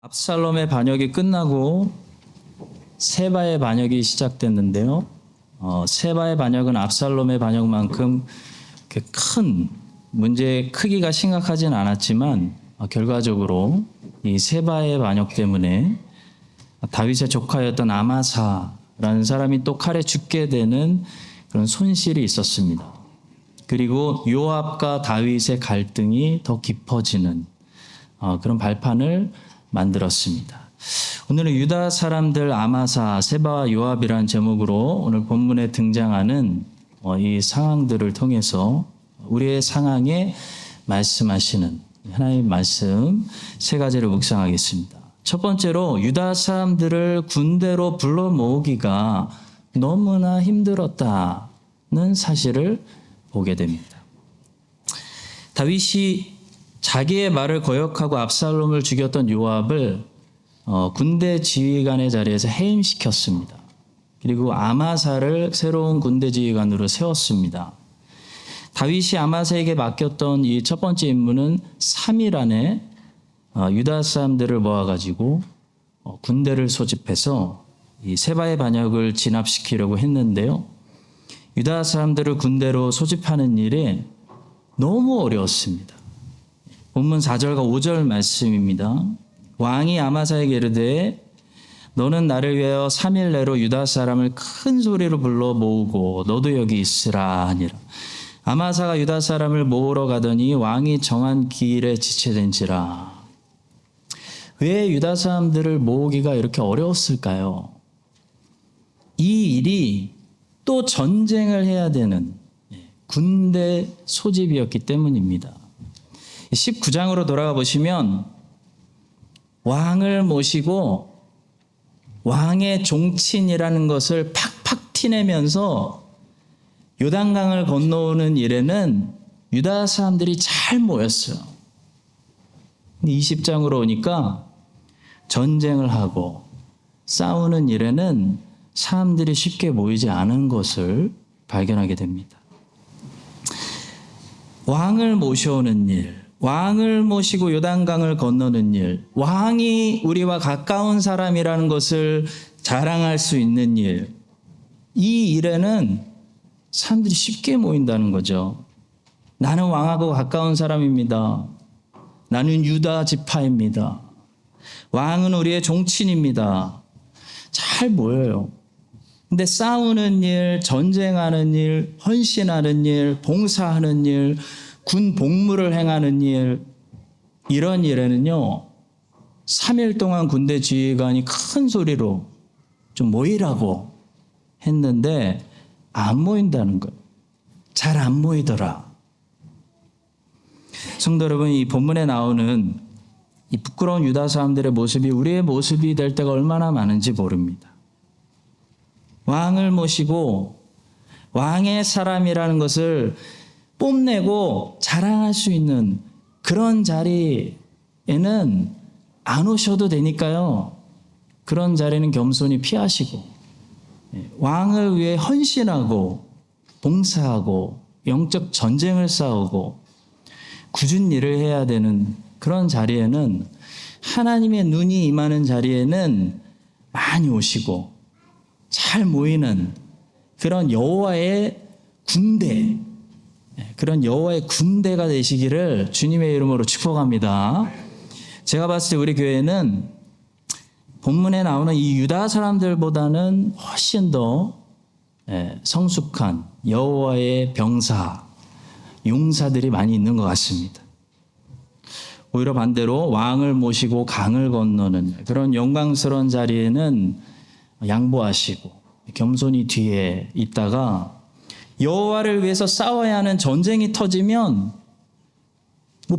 압살롬의 반역이 끝나고 세바의 반역이 시작됐는데요. 세바의 반역은 압살롬의 반역만큼 큰 문제의 크기가 심각하진 않았지만 결과적으로 이 세바의 반역 때문에 다윗의 조카였던 아마사라는 사람이 또 칼에 죽게 되는 그런 손실이 있었습니다. 그리고 요압과 다윗의 갈등이 더 깊어지는 그런 발판을 만들었습니다. 오늘은 유다 사람들 아마사, 세바와 요압이라는 제목으로 오늘 본문에 등장하는 이 상황들을 통해서 우리의 상황에 말씀하시는 하나님의 말씀 세 가지를 묵상하겠습니다. 첫 번째로 유다 사람들을 군대로 불러 모으기가 너무나 힘들었다는 사실을 보게 됩니다. 다윗이 자기의 말을 거역하고 압살롬을 죽였던 요압을 군대 지휘관의 자리에서 해임시켰습니다. 그리고 아마사를 새로운 군대 지휘관으로 세웠습니다. 다윗이 아마사에게 맡겼던 이 첫 번째 임무는 3일 안에 유다 사람들을 모아가지고 군대를 소집해서 이 세바의 반역을 진압시키려고 했는데요. 유다 사람들을 군대로 소집하는 일이 너무 어려웠습니다. 본문 4절과 5절 말씀입니다. 왕이 아마사에게 이르되 너는 나를 위하여 3일 내로 유다 사람을 큰 소리로 불러 모으고 너도 여기 있으라 하니라. 아마사가 유다 사람을 모으러 가더니 왕이 정한 기일에 지체된지라. 왜 유다 사람들을 모으기가 이렇게 어려웠을까요? 이 일이 또 전쟁을 해야 되는 군대 소집이었기 때문입니다. 19장으로 돌아가 보시면 왕을 모시고 왕의 종친이라는 것을 팍팍 티내면서 요단강을 건너오는 일에는 유다 사람들이 잘 모였어요. 20장으로 오니까 전쟁을 하고 싸우는 일에는 사람들이 쉽게 모이지 않은 것을 발견하게 됩니다. 왕을 모셔오는 일, 왕을 모시고 요단강을 건너는 일, 왕이 우리와 가까운 사람이라는 것을 자랑할 수 있는 일, 이 일에는 사람들이 쉽게 모인다는 거죠. 나는 왕하고 가까운 사람입니다. 나는 유다 지파입니다. 왕은 우리의 종친입니다. 잘 모여요. 근데 싸우는 일, 전쟁하는 일, 헌신하는 일, 봉사하는 일, 군 복무를 행하는 일, 이런 일에는요 3일 동안 군대 지휘관이 큰 소리로 좀 모이라고 했는데 안 모인다는 거예요. 잘 안 모이더라. 성도 여러분, 이 본문에 나오는 이 부끄러운 유다 사람들의 모습이 우리의 모습이 될 때가 얼마나 많은지 모릅니다. 왕을 모시고 왕의 사람이라는 것을 뽐내고 자랑할 수 있는 그런 자리에는 안 오셔도 되니까요. 그런 자리는 겸손히 피하시고 왕을 위해 헌신하고 봉사하고 영적 전쟁을 싸우고 굳은 일을 해야 되는 그런 자리에는 하나님의 눈이 임하는 자리에는 많이 오시고 잘 모이는 그런 여호와의 군대, 그런 여호와의 군대가 되시기를 주님의 이름으로 축복합니다. 제가 봤을 때 우리 교회는 본문에 나오는 이 유다 사람들보다는 훨씬 더 성숙한 여호와의 병사, 용사들이 많이 있는 것 같습니다. 오히려 반대로 왕을 모시고 강을 건너는 그런 영광스러운 자리에는 양보하시고 겸손히 뒤에 있다가 여호와를 위해서 싸워야 하는 전쟁이 터지면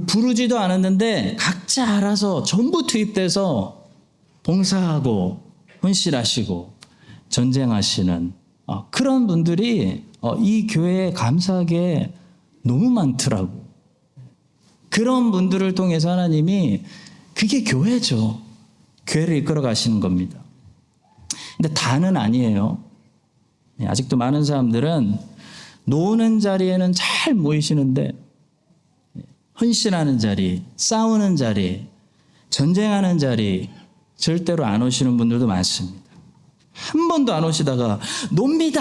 부르지도 않았는데 각자 알아서 전부 투입돼서 봉사하고 헌신하시고 전쟁하시는 그런 분들이 이 교회에 감사하게 너무 많더라고. 그런 분들을 통해서 하나님이 그게 교회죠. 교회를 이끌어 가시는 겁니다. 근데 다는 아니에요. 아직도 많은 사람들은 노는 자리에는 잘 모이시는데 헌신하는 자리, 싸우는 자리, 전쟁하는 자리 절대로 안 오시는 분들도 많습니다. 한 번도 안 오시다가 놉니다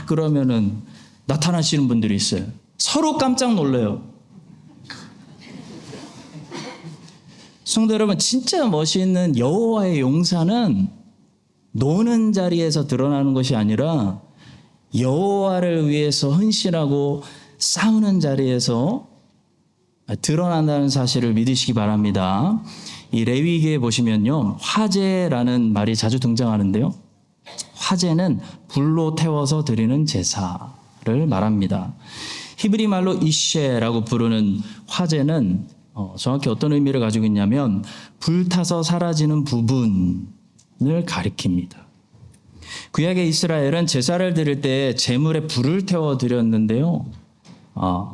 그러면은 나타나시는 분들이 있어요. 서로 깜짝 놀래요. 성도 여러분, 진짜 멋있는 여호와의 용사는 노는 자리에서 드러나는 것이 아니라 여호와를 위해서 헌신하고 싸우는 자리에서 드러난다는 사실을 믿으시기 바랍니다. 이 레위기에 보시면요, 화제라는 말이 자주 등장하는데요. 화제는 불로 태워서 드리는 제사를 말합니다. 히브리 말로 이쉐라고 부르는 화제는 정확히 어떤 의미를 가지고 있냐면 불타서 사라지는 부분을 가리킵니다. 구약의 이스라엘은 제사를 드릴 때 제물에 불을 태워 드렸는데요.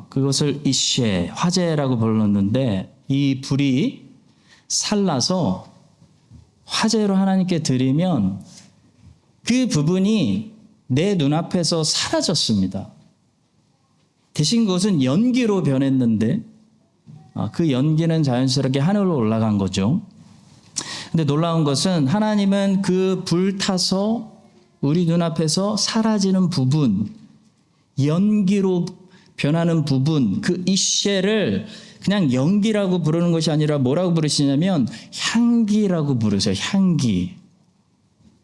그것을 이쉐, 화제라고 불렀는데 이 불이 살라서 화제로 하나님께 드리면 그 부분이 내 눈앞에서 사라졌습니다. 대신 그것은 연기로 변했는데 그 연기는 자연스럽게 하늘로 올라간 거죠. 근데 놀라운 것은 하나님은 그 불타서 우리 눈앞에서 사라지는 부분, 연기로 변하는 부분, 그 이쉐를 그냥 연기라고 부르는 것이 아니라 뭐라고 부르시냐면 향기라고 부르세요. 향기.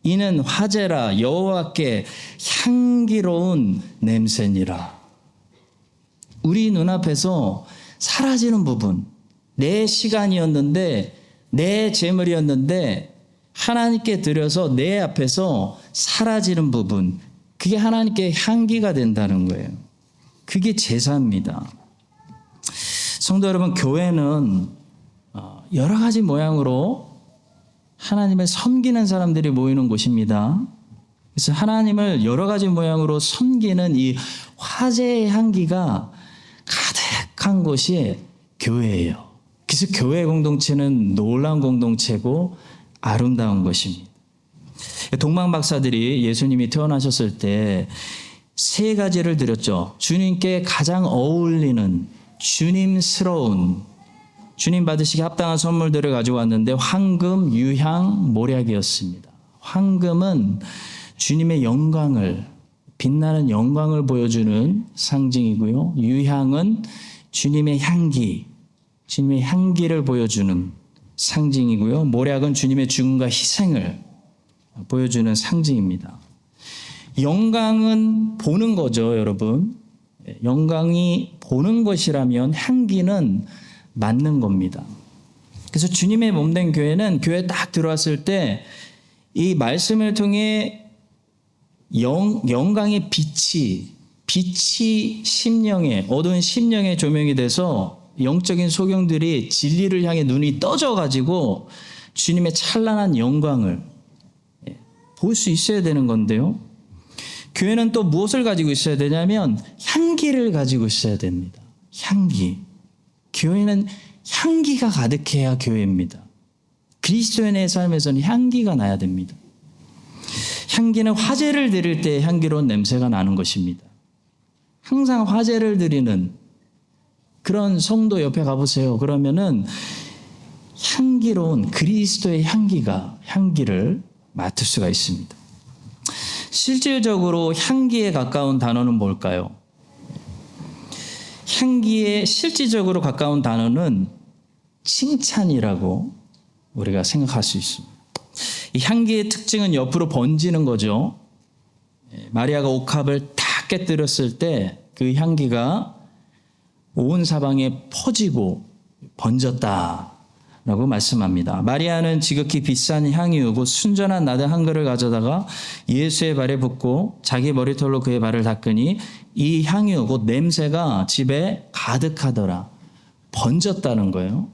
이는 화제라 여호와께 향기로운 냄새니라. 우리 눈앞에서 사라지는 부분, 내 시간이었는데 내 재물이었는데 하나님께 드려서 내 앞에서 사라지는 부분, 그게 하나님께 향기가 된다는 거예요. 그게 제사입니다. 성도 여러분, 교회는 여러 가지 모양으로 하나님을 섬기는 사람들이 모이는 곳입니다. 그래서 하나님을 여러 가지 모양으로 섬기는 이 화제의 향기가 가득한 곳이 교회예요. 그래서 교회 공동체는 놀라운 공동체고 아름다운 것입니다. 동방 박사들이 예수님이 태어나셨을 때 세 가지를 드렸죠. 주님께 가장 어울리는 주님스러운, 주님 받으시기 합당한 선물들을 가지고 왔는데 황금, 유향, 모략이었습니다. 황금은 주님의 영광을, 빛나는 영광을 보여주는 상징이고요. 유향은 주님의 향기, 주님의 향기를 보여주는 상징이고요. 모략은 주님의 죽음과 희생을 보여주는 상징입니다. 영광은 보는 거죠, 여러분. 영광이 보는 것이라면 향기는 맞는 겁니다. 그래서 주님의 몸된 교회는 교회에 딱 들어왔을 때 이 말씀을 통해 영광의 빛이 심령에, 어두운 심령에 조명이 돼서 영적인 소경들이 진리를 향해 눈이 떠져가지고 주님의 찬란한 영광을 볼 수 있어야 되는 건데요. 교회는 또 무엇을 가지고 있어야 되냐면 향기를 가지고 있어야 됩니다. 향기. 교회는 향기가 가득해야 교회입니다. 그리스도인의 삶에서는 향기가 나야 됩니다. 향기는 화제를 드릴 때 향기로운 냄새가 나는 것입니다. 항상 화제를 드리는 그런 성도 옆에 가보세요. 그러면은 향기로운 그리스도의 향기를 맡을 수가 있습니다. 실질적으로 향기에 가까운 단어는 뭘까요? 향기에 실질적으로 가까운 단어는 칭찬이라고 우리가 생각할 수 있습니다. 이 향기의 특징은 옆으로 번지는 거죠. 마리아가 옥합을 다 깨뜨렸을 때 그 향기가 온 사방에 퍼지고 번졌다라고 말씀합니다. 마리아는 지극히 비싼 향유고 순전한 나대 한 그릇을 가져다가 예수의 발에 붓고 자기 머리털로 그의 발을 닦으니 이 향유 곧 냄새가 집에 가득하더라. 번졌다는 거예요.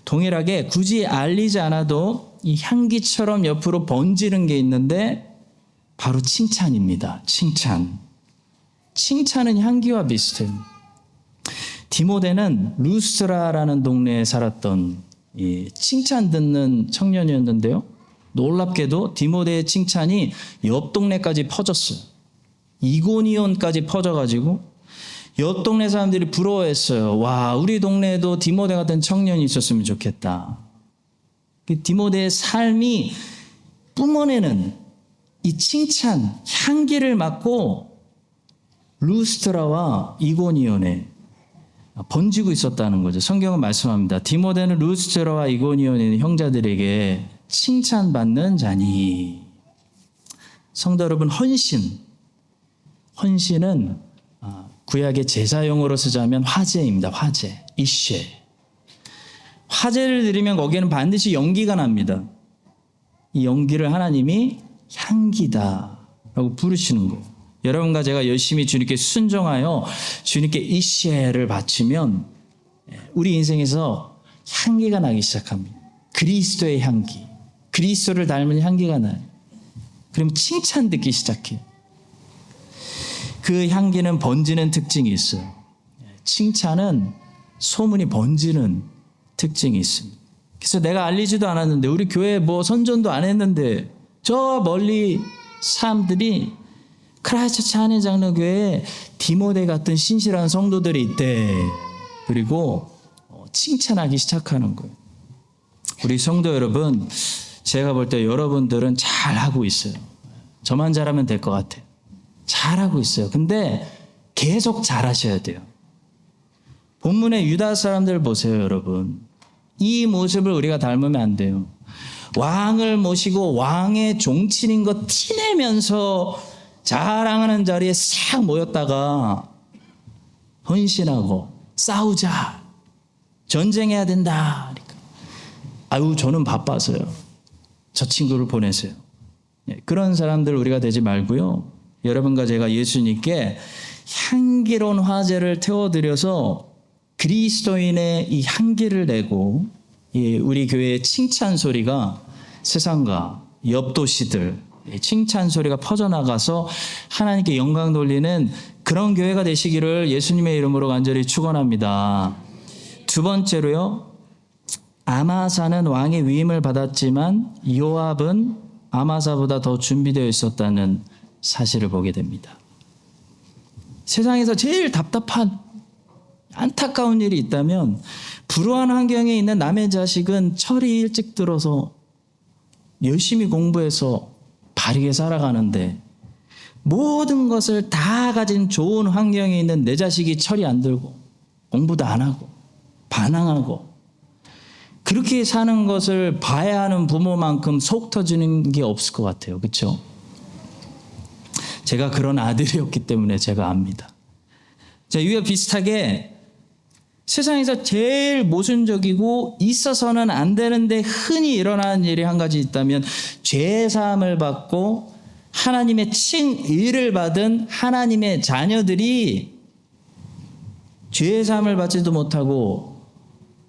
동일하게 굳이 알리지 않아도 이 향기처럼 옆으로 번지는 게 있는데 바로 칭찬입니다. 칭찬은 향기와 비슷해요. 디모데는 루스라라는 동네에 살았던 칭찬 듣는 청년이었는데요. 놀랍게도 디모데의 칭찬이 옆 동네까지 퍼졌어요. 이고니온까지 퍼져가지고 옆 동네 사람들이 부러워했어요. 와, 우리 동네에도 디모데 같은 청년이 있었으면 좋겠다. 그 디모데의 삶이 뿜어내는 이 칭찬, 향기를 맡고 루스트라와 이고니온에 번지고 있었다는 거죠. 성경은 말씀합니다. 디모데는 루스트라와 이고니온에 있는 형제들에게 칭찬받는 자니. 성도 여러분, 헌신은 구약의 제사용어로 쓰자면 화제입니다. 화제, 이쉐. 화제를 드리면 거기에는 반드시 연기가 납니다. 이 연기를 하나님이 향기다라고 부르시는 거예요. 여러분과 제가 열심히 주님께 순종하여 주님께 이쉐를 바치면 우리 인생에서 향기가 나기 시작합니다. 그리스도의 향기, 그리스도를 닮은 향기가 나요. 그럼 칭찬 듣기 시작해요. 그 향기는 번지는 특징이 있어요. 칭찬은 소문이 번지는 특징이 있습니다. 그래서 내가 알리지도 않았는데, 우리 교회 뭐 선전도 안 했는데 저 멀리 사람들이 크라이스트처치 한인장로교회에 디모데 같은 신실한 성도들이 있대. 그리고 칭찬하기 시작하는 거예요. 우리 성도 여러분, 제가 볼 때 여러분들은 잘하고 있어요. 저만 잘하면 될 것 같아요. 잘하고 있어요. 근데 계속 잘하셔야 돼요. 본문의 유다 사람들 보세요, 여러분. 이 모습을 우리가 닮으면 안 돼요. 왕을 모시고 왕의 종친인 거 티내면서 자랑하는 자리에 싹 모였다가 헌신하고 싸우자, 전쟁해야 된다. 그러니까 아유, 저는 바빠서요. 저 친구를 보내세요. 그런 사람들 우리가 되지 말고요. 여러분과 제가 예수님께 향기로운 화제를 태워드려서 그리스도인의 이 향기를 내고, 우리 교회의 칭찬 소리가 세상과 옆 도시들 칭찬 소리가 퍼져나가서 하나님께 영광 돌리는 그런 교회가 되시기를 예수님의 이름으로 간절히 축원합니다. 두 번째로요, 아마사는 왕의 위임을 받았지만 요압은 아마사보다 더 준비되어 있었다는 사실을 보게 됩니다. 세상에서 제일 답답한 안타까운 일이 있다면, 불우한 환경에 있는 남의 자식은 철이 일찍 들어서 열심히 공부해서 바르게 살아가는데, 모든 것을 다 가진 좋은 환경에 있는 내 자식이 철이 안 들고 공부도 안 하고 반항하고, 그렇게 사는 것을 봐야 하는 부모만큼 속 터지는 게 없을 것 같아요. 그렇죠? 제가 그런 아들이었기 때문에 제가 압니다. 자, 이와 비슷하게 세상에서 제일 모순적이고 있어서는 안 되는데 흔히 일어나는 일이 한 가지 있다면, 죄사함을 받고 하나님의 칭의를 받은 하나님의 자녀들이 죄사함을 받지도 못하고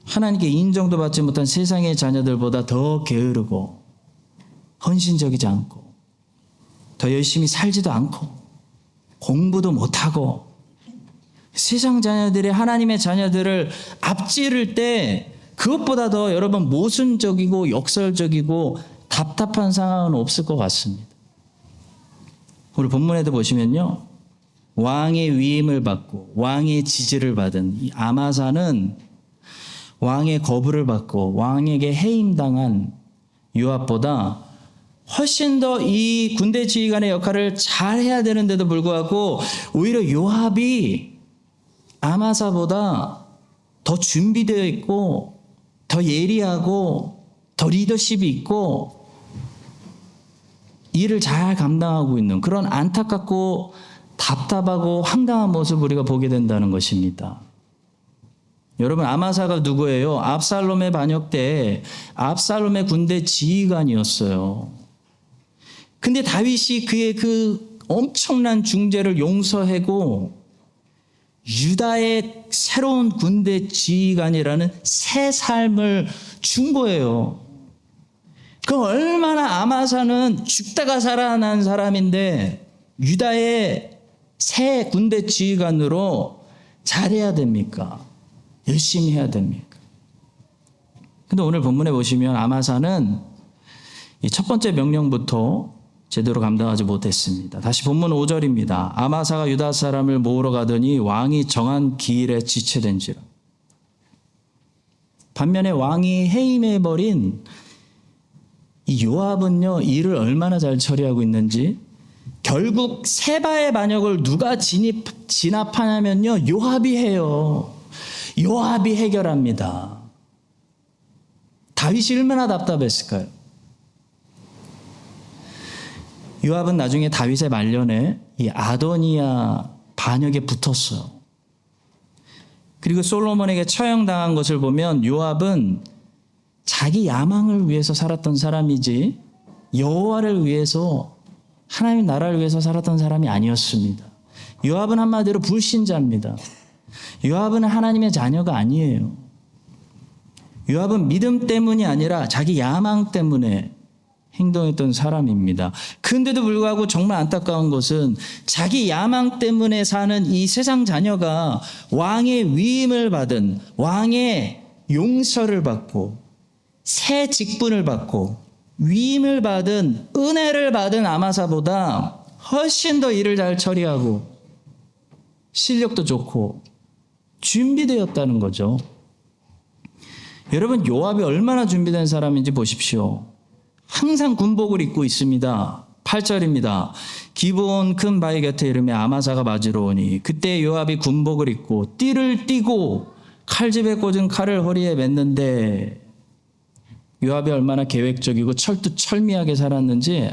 하나님께 인정도 받지 못한 세상의 자녀들보다 더 게으르고 헌신적이지 않고 더 열심히 살지도 않고 공부도 못하고, 세상 자녀들이 하나님의 자녀들을 앞지를 때 그것보다 더 여러분 모순적이고 역설적이고 답답한 상황은 없을 것 같습니다. 우리 본문에도 보시면요, 왕의 위임을 받고 왕의 지지를 받은 이 아마사는 왕의 거부를 받고 왕에게 해임당한 요압보다 훨씬 더 이 군대 지휘관의 역할을 잘 해야 되는데도 불구하고 오히려 요압이 아마사보다 더 준비되어 있고 더 예리하고 더 리더십이 있고 일을 잘 감당하고 있는 그런 안타깝고 답답하고 황당한 모습을 우리가 보게 된다는 것입니다. 여러분, 아마사가 누구예요? 압살롬의 반역 때 압살롬의 군대 지휘관이었어요. 근데 다윗이 그의 그 엄청난 중죄를 용서하고 유다의 새로운 군대 지휘관이라는 새 삶을 준 거예요. 그 얼마나 아마사는 죽다가 살아난 사람인데 유다의 새 군대 지휘관으로 잘해야 됩니까? 열심히 해야 됩니까? 근데 오늘 본문에 보시면 아마사는 이 첫 번째 명령부터 제대로 감당하지 못했습니다. 다시 본문 5절입니다. 아마사가 유다 사람을 모으러 가더니 왕이 정한 기일에 지체된지라. 반면에 왕이 해임해버린 이 요압은요, 일을 얼마나 잘 처리하고 있는지, 결국 세바의 반역을 누가 진압하냐면요, 요압이 해요. 요압이 해결합니다. 다윗이 얼마나 답답했을까요? 요압은 나중에 다윗의 말년에 이 아도니아 반역에 붙었어요. 그리고 솔로몬에게 처형당한 것을 보면 요압은 자기 야망을 위해서 살았던 사람이지 여호와를 위해서, 하나님의 나라를 위해서 살았던 사람이 아니었습니다. 요압은 한마디로 불신자입니다. 요압은 하나님의 자녀가 아니에요. 요압은 믿음 때문이 아니라 자기 야망 때문에 행동했던 사람입니다. 그런데도 불구하고 정말 안타까운 것은 자기 야망 때문에 사는 이 세상 자녀가 왕의 위임을 받은, 왕의 용서를 받고 새 직분을 받고 위임을 받은, 은혜를 받은 아마사보다 훨씬 더 일을 잘 처리하고 실력도 좋고 준비되었다는 거죠. 여러분, 요압이 얼마나 준비된 사람인지 보십시오. 항상 군복을 입고 있습니다. 8절입니다. 기브온 큰 바위 곁에 이르며 아마사가 맞으러 오니 그때 요압이 군복을 입고 띠를 띠고 칼집에 꽂은 칼을 허리에 맸는데, 요압이 얼마나 계획적이고 철두철미하게 살았는지,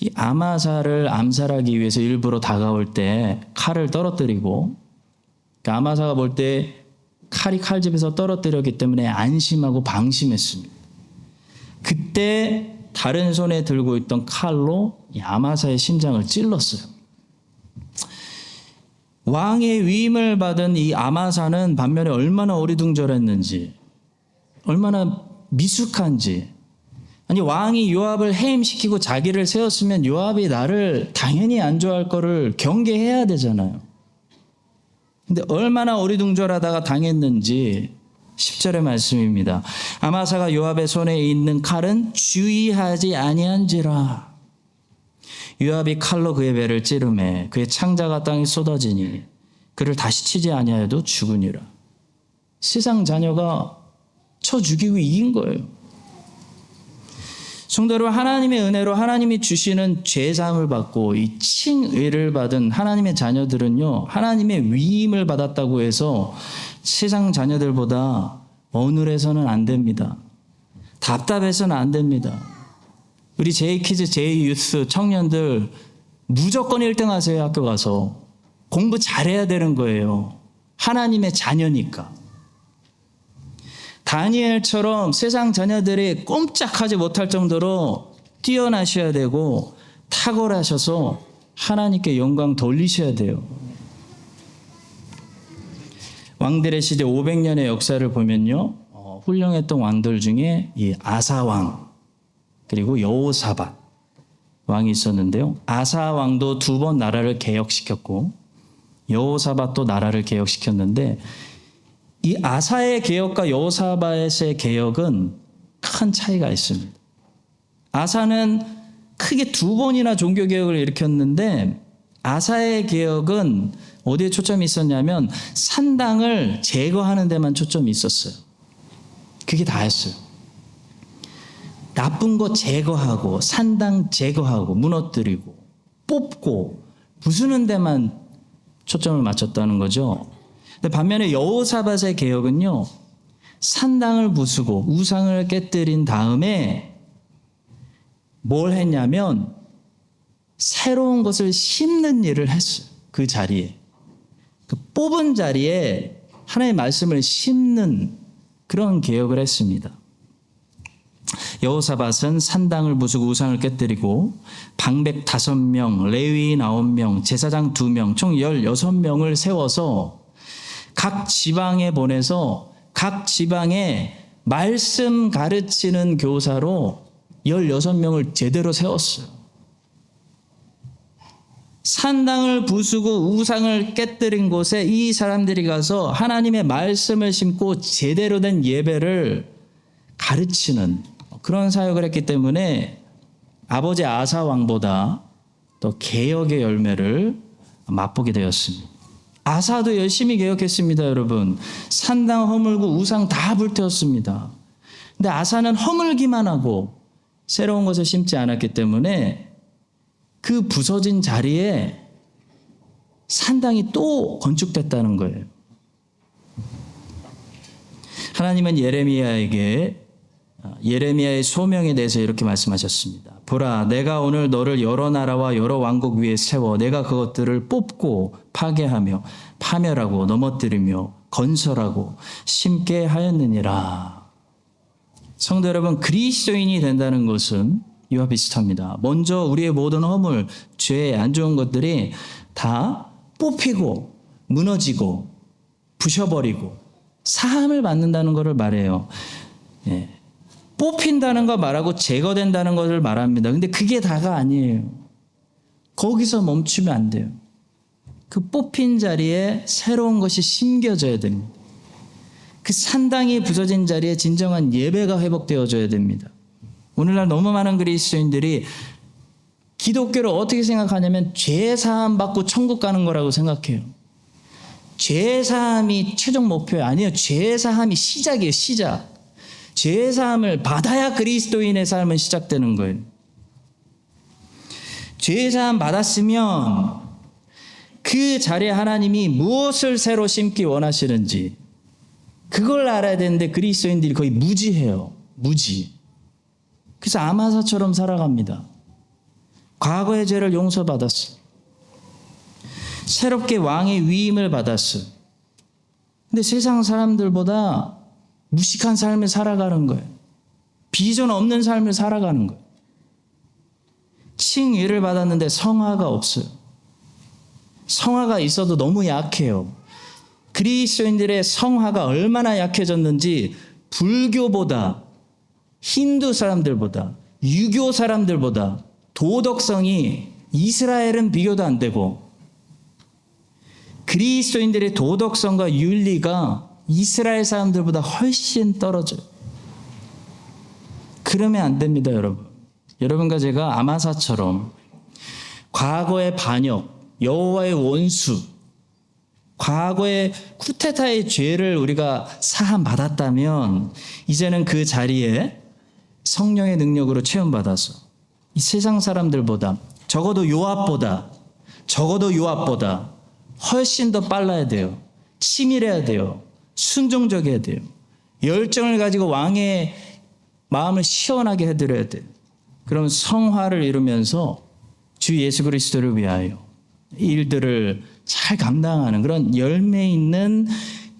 이 아마사를 암살하기 위해서 일부러 다가올 때 칼을 떨어뜨리고, 그러니까 아마사가 볼 때 칼이 칼집에서 떨어뜨렸기 때문에 안심하고 방심했습니다. 그때 다른 손에 들고 있던 칼로 이 아마사의 심장을 찔렀어요. 왕의 위임을 받은 이 아마사는 반면에 얼마나 어리둥절했는지, 얼마나 미숙한지. 아니, 왕이 요압을 해임시키고 자기를 세웠으면 요압이 나를 당연히 안 좋아할 거를 경계해야 되잖아요. 근데 얼마나 어리둥절하다가 당했는지 10절의 말씀입니다. 아마사가 요압의 손에 있는 칼은 주의하지 아니한지라. 요압이 칼로 그의 배를 찌르매 그의 창자가 땅에 쏟아지니 그를 다시 치지 아니하여도 죽으니라. 세상 자녀가 쳐 죽이고 이긴 거예요. 성도 여러분, 하나님의 은혜로 하나님이 주시는 죄사함을 받고 이 칭의를 받은 하나님의 자녀들은요, 하나님의 위임을 받았다고 해서 세상 자녀들보다 어눌해서는 안 됩니다. 답답해서는 안 됩니다. 우리 제이키즈, 제이유스 청년들 무조건 1등 하세요. 학교 가서 공부 잘해야 되는 거예요. 하나님의 자녀니까. 다니엘처럼 세상 자녀들이 꼼짝하지 못할 정도로 뛰어나셔야 되고 탁월하셔서 하나님께 영광 돌리셔야 돼요. 왕들의 시대 500년의 역사를 보면요, 훌륭했던 왕들 중에 이 아사 왕, 그리고 여호사밧 왕이 있었는데요. 아사 왕도 2번 나라를 개혁시켰고 여호사밧도 나라를 개혁시켰는데, 이 아사의 개혁과 여호사밧의 개혁은 큰 차이가 있습니다. 아사는 크게 2번이나 종교개혁을 일으켰는데, 아사의 개혁은 어디에 초점이 있었냐면 산당을 제거하는 데만 초점이 있었어요. 그게 다였어요. 나쁜 거 제거하고 산당 제거하고 무너뜨리고 뽑고 부수는 데만 초점을 맞췄다는 거죠. 근데 반면에 여호사밧의 개혁은요, 산당을 부수고 우상을 깨뜨린 다음에 뭘 했냐면 새로운 것을 심는 일을 했어요. 그 자리에, 그 뽑은 자리에 하나님의 말씀을 심는 그런 개혁을 했습니다. 여호사밧은 산당을 부수고 우상을 깨뜨리고 방백 5명, 레위 9명, 제사장 2명, 총 16명을 세워서 각 지방에 보내서 각 지방에 말씀 가르치는 교사로 16명을 제대로 세웠어요. 산당을 부수고 우상을 깨뜨린 곳에 이 사람들이 가서 하나님의 말씀을 심고 제대로 된 예배를 가르치는 그런 사역을 했기 때문에 아버지 아사 왕보다 더 개혁의 열매를 맛보게 되었습니다. 아사도 열심히 개혁했습니다, 여러분. 산당 허물고 우상 다 불태웠습니다. 근데 아사는 허물기만 하고 새로운 것을 심지 않았기 때문에 그 부서진 자리에 산당이 또 건축됐다는 거예요. 하나님은 예레미야의 소명에 대해서 이렇게 말씀하셨습니다. 보라, 내가 오늘 너를 여러 나라와 여러 왕국 위에 세워 내가 그것들을 뽑고 파괴하며 파멸하고 넘어뜨리며 건설하고 심게 하였느니라. 성도 여러분, 그리스도인이 된다는 것은 이와 비슷합니다. 먼저 우리의 모든 허물, 죄, 안 좋은 것들이 다 뽑히고 무너지고 부셔버리고 사함을 받는다는 것을 말해요. 예. 뽑힌다는 거 말하고 제거된다는 것을 말합니다. 근데 그게 다가 아니에요. 거기서 멈추면 안 돼요. 그 뽑힌 자리에 새로운 것이 심겨져야 됩니다. 그 산당이 부서진 자리에 진정한 예배가 회복되어져야 됩니다. 오늘날 너무 많은 그리스도인들이 기독교를 어떻게 생각하냐면 죄 사함 받고 천국 가는 거라고 생각해요. 죄 사함이 최종 목표예요. 아니에요. 죄 사함이 시작이에요. 시작. 죄 사함을 받아야 그리스도인의 삶은 시작되는 거예요. 죄 사함 받았으면 그 자리에 하나님이 무엇을 새로 심기 원하시는지 그걸 알아야 되는데 그리스도인들이 거의 무지해요. 무지. 그래서 아마사처럼 살아갑니다. 과거의 죄를 용서받았어. 새롭게 왕의 위임을 받았어. 근데 세상 사람들보다 무식한 삶을 살아가는 거예요. 비전 없는 삶을 살아가는 거예요. 칭의를 받았는데 성화가 없어요. 성화가 있어도 너무 약해요. 그리스도인들의 성화가 얼마나 약해졌는지 불교보다 힌두 사람들보다 유교 사람들보다 도덕성이 이스라엘은 비교도 안 되고 그리스도인들의 도덕성과 윤리가 이스라엘 사람들보다 훨씬 떨어져요. 그러면 안 됩니다, 여러분. 여러분과 제가 아마사처럼 과거의 반역, 여호와의 원수, 과거의 쿠데타의 죄를 우리가 사함 받았다면 이제는 그 자리에 성령의 능력으로 체험받아서 이 세상 사람들보다 적어도 요압보다 훨씬 더 빨라야 돼요. 치밀해야 돼요. 순종적이어야 돼요. 열정을 가지고 왕의 마음을 시원하게 해드려야 돼요. 그럼 성화를 이루면서 주 예수 그리스도를 위하여 일들을 잘 감당하는 그런 열매 있는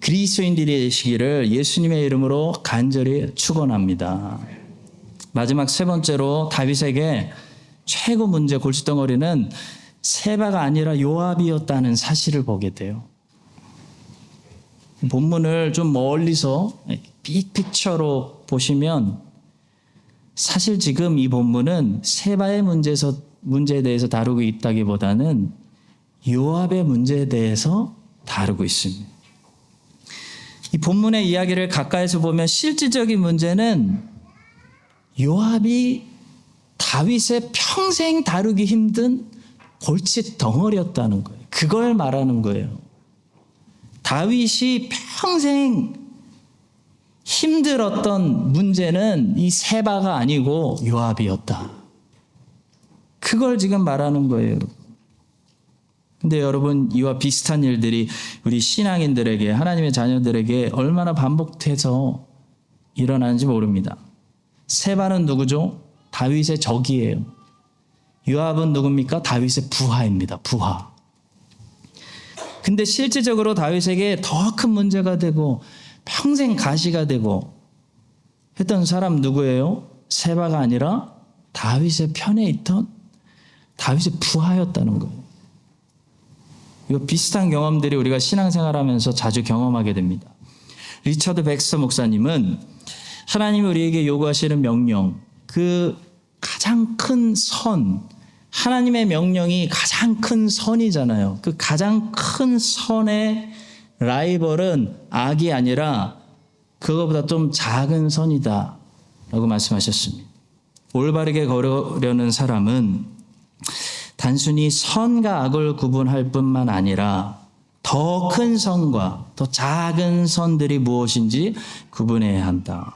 그리스도인들이 되시기를 예수님의 이름으로 간절히 축원합니다. 마지막 세 번째로 다윗에게 최고 문제 골칫덩어리는 세바가 아니라 요압이었다는 사실을 보게 돼요. 본문을 좀 멀리서 빅픽처로 보시면 사실 지금 이 본문은 세바의 문제에 대해서 다루고 있다기보다는 요압의 문제에 대해서 다루고 있습니다. 이 본문의 이야기를 가까이서 보면 실질적인 문제는 요압이 다윗의 평생 다루기 힘든 골칫 덩어리였다는 거예요. 그걸 말하는 거예요. 다윗이 평생 힘들었던 문제는 이 세바가 아니고 요압이었다. 그걸 지금 말하는 거예요. 근데 여러분, 이와 비슷한 일들이 우리 신앙인들에게, 하나님의 자녀들에게 얼마나 반복돼서 일어나는지 모릅니다. 세바는 누구죠? 다윗의 적이에요. 요압은 누굽니까? 다윗의 부하입니다. 부하. 근데 실질적으로 다윗에게 더 큰 문제가 되고 평생 가시가 되고 했던 사람 누구예요? 세바가 아니라 다윗의 편에 있던 다윗의 부하였다는 거예요. 이거 비슷한 경험들이 우리가 신앙생활하면서 자주 경험하게 됩니다. 리처드 백스터 목사님은 하나님이 우리에게 요구하시는 명령, 그 가장 큰 선, 하나님의 명령이 가장 큰 선이잖아요. 그 가장 큰 선의 라이벌은 악이 아니라 그거보다 좀 작은 선이다 라고 말씀하셨습니다. 올바르게 걸으려는 사람은 단순히 선과 악을 구분할 뿐만 아니라 더 큰 선과 더 작은 선들이 무엇인지 구분해야 한다.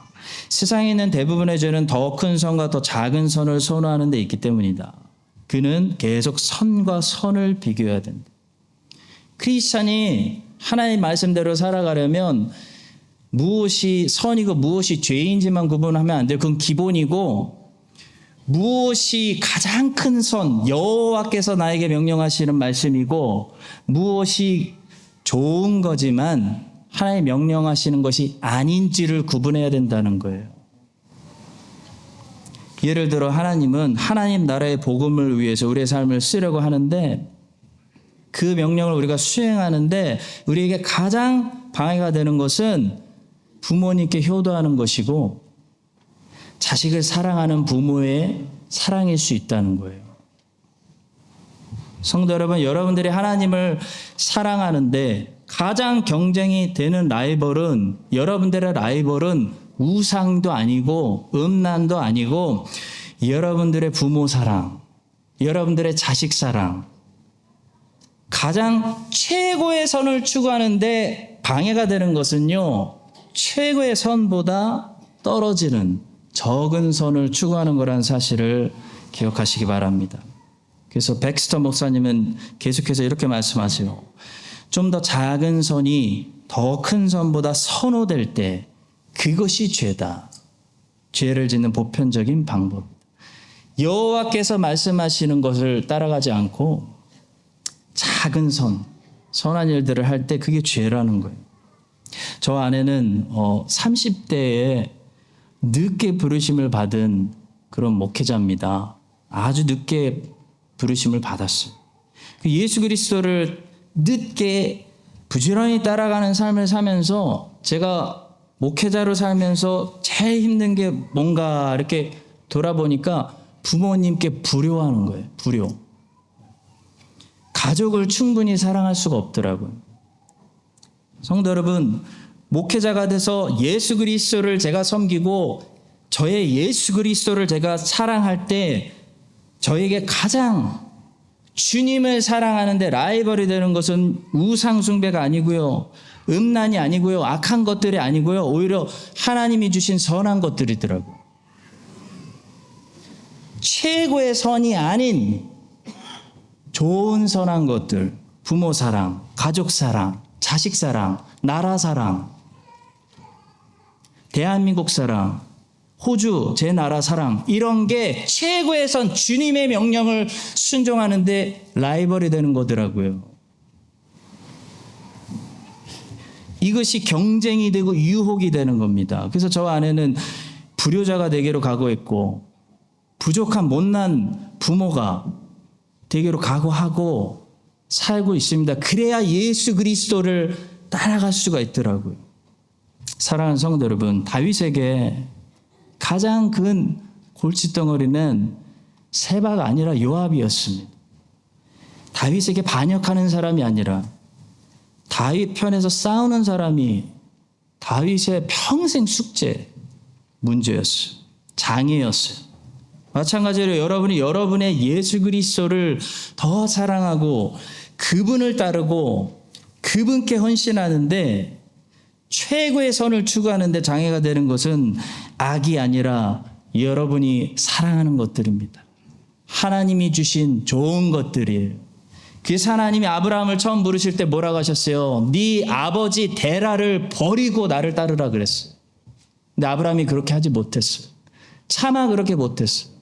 세상에 있는 대부분의 죄는 더 큰 선과 더 작은 선을 선호하는 데 있기 때문이다. 그는 계속 선과 선을 비교해야 된다. 크리스찬이 하나님 말씀대로 살아가려면 무엇이 선이고 무엇이 죄인지만 구분하면 안 돼요. 그건 기본이고, 무엇이 가장 큰 선, 여호와께서 나에게 명령하시는 말씀이고, 무엇이 좋은 거지만 하나님 명령하시는 것이 아닌지를 구분해야 된다는 거예요. 예를 들어 하나님은 하나님 나라의 복음을 위해서 우리의 삶을 쓰려고 하는데, 그 명령을 우리가 수행하는데 우리에게 가장 방해가 되는 것은 부모님께 효도하는 것이고, 자식을 사랑하는 부모의 사랑일 수 있다는 거예요. 성도 여러분, 여러분들이 하나님을 사랑하는데 가장 경쟁이 되는 라이벌은, 여러분들의 라이벌은 우상도 아니고 음란도 아니고 여러분들의 부모 사랑, 여러분들의 자식 사랑, 가장 최고의 선을 추구하는데 방해가 되는 것은요, 최고의 선보다 떨어지는 적은 선을 추구하는 거라는 사실을 기억하시기 바랍니다. 그래서 백스터 목사님은 계속해서 이렇게 말씀하세요. 좀 더 작은 선이 더 큰 선보다 선호될 때 그것이 죄다. 죄를 짓는 보편적인 방법. 여호와께서 말씀하시는 것을 따라가지 않고 작은 선, 선한 일들을 할 때 그게 죄라는 거예요. 저 아내는 30대에 늦게 부르심을 받은 그런 목회자입니다. 아주 늦게 부르심을 받았어요. 예수 그리스도를 늦게 부지런히 따라가는 삶을 사면서, 제가 목회자로 살면서 제일 힘든 게 뭔가 이렇게 돌아보니까 부모님께 불효하는 거예요. 불효. 가족을 충분히 사랑할 수가 없더라고요. 성도 여러분, 목회자가 돼서 예수 그리스도를 제가 섬기고 저의 예수 그리스도를 제가 사랑할 때 저에게 가장 주님을 사랑하는데 라이벌이 되는 것은 우상 숭배가 아니고요, 음란이 아니고요, 악한 것들이 아니고요, 오히려 하나님이 주신 선한 것들이더라고요. 최고의 선이 아닌 좋은 선한 것들, 부모 사랑, 가족 사랑, 자식 사랑, 나라 사랑, 대한민국 사랑, 호주 제 나라 사랑, 이런 게 최고의 선, 주님의 명령을 순종하는데 라이벌이 되는 거더라고요. 이것이 경쟁이 되고 유혹이 되는 겁니다. 그래서 저 아내는 불효자가 되기로 각오했고, 부족한 못난 부모가 되기로 각오하고 살고 있습니다. 그래야 예수 그리스도를 따라갈 수가 있더라고요. 사랑하는 성도 여러분, 다윗에게 가장 큰 골칫덩어리는 세바가 아니라 요압이었습니다. 다윗에게 반역하는 사람이 아니라 다윗 편에서 싸우는 사람이 다윗의 평생 숙제, 문제였어요. 장애였어요. 마찬가지로 여러분이 여러분의 예수 그리스도를 더 사랑하고 그분을 따르고 그분께 헌신하는데 최고의 선을 추구하는데 장애가 되는 것은 악이 아니라 여러분이 사랑하는 것들입니다. 하나님이 주신 좋은 것들이에요. 그래서 하나님이 아브라함을 처음 부르실 때 뭐라고 하셨어요? 네 아버지 데라를 버리고 나를 따르라 그랬어요. 근데 아브라함이 그렇게 하지 못했어요. 차마 그렇게 못했어요.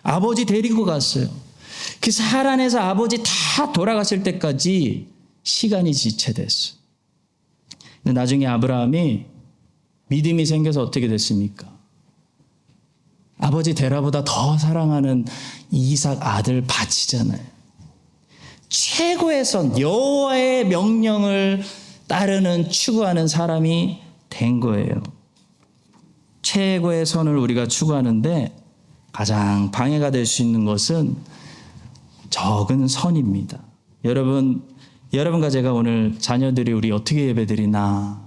아버지 데리고 갔어요. 그래서 하란에서 아버지 다 돌아가실 때까지 시간이 지체됐어요. 근데 나중에 아브라함이 믿음이 생겨서 어떻게 됐습니까? 아버지 데라보다 더 사랑하는 이삭 아들 바치잖아요. 최고의 선, 여호와의 명령을 따르는, 추구하는 사람이 된 거예요. 최고의 선을 우리가 추구하는데 가장 방해가 될 수 있는 것은 적은 선입니다. 여러분과 제가 오늘 자녀들이 우리 어떻게 예배드리나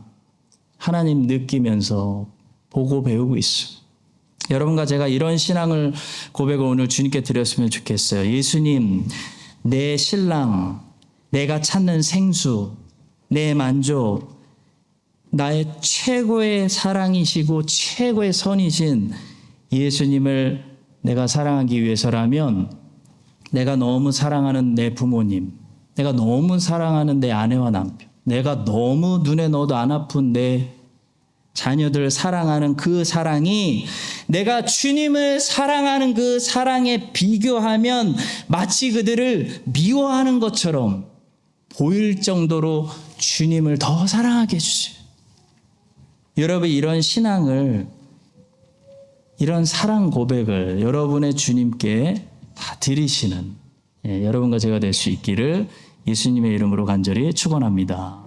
하나님 느끼면서 보고 배우고 있어요. 여러분과 제가 이런 신앙을 고백을 오늘 주님께 드렸으면 좋겠어요. 예수님, 내 신랑, 내가 찾는 생수, 내 만족, 나의 최고의 사랑이시고 최고의 선이신 예수님을 내가 사랑하기 위해서라면 내가 너무 사랑하는 내 부모님, 내가 너무 사랑하는 내 아내와 남편, 내가 너무 눈에 넣어도 안 아픈 내 자녀들 사랑하는 그 사랑이 내가 주님을 사랑하는 그 사랑에 비교하면 마치 그들을 미워하는 것처럼 보일 정도로 주님을 더 사랑하게 해주세요. 여러분, 이런 신앙을, 이런 사랑 고백을 여러분의 주님께 다 드리시는 여러분과 제가 될 수 있기를 예수님의 이름으로 간절히 축원합니다.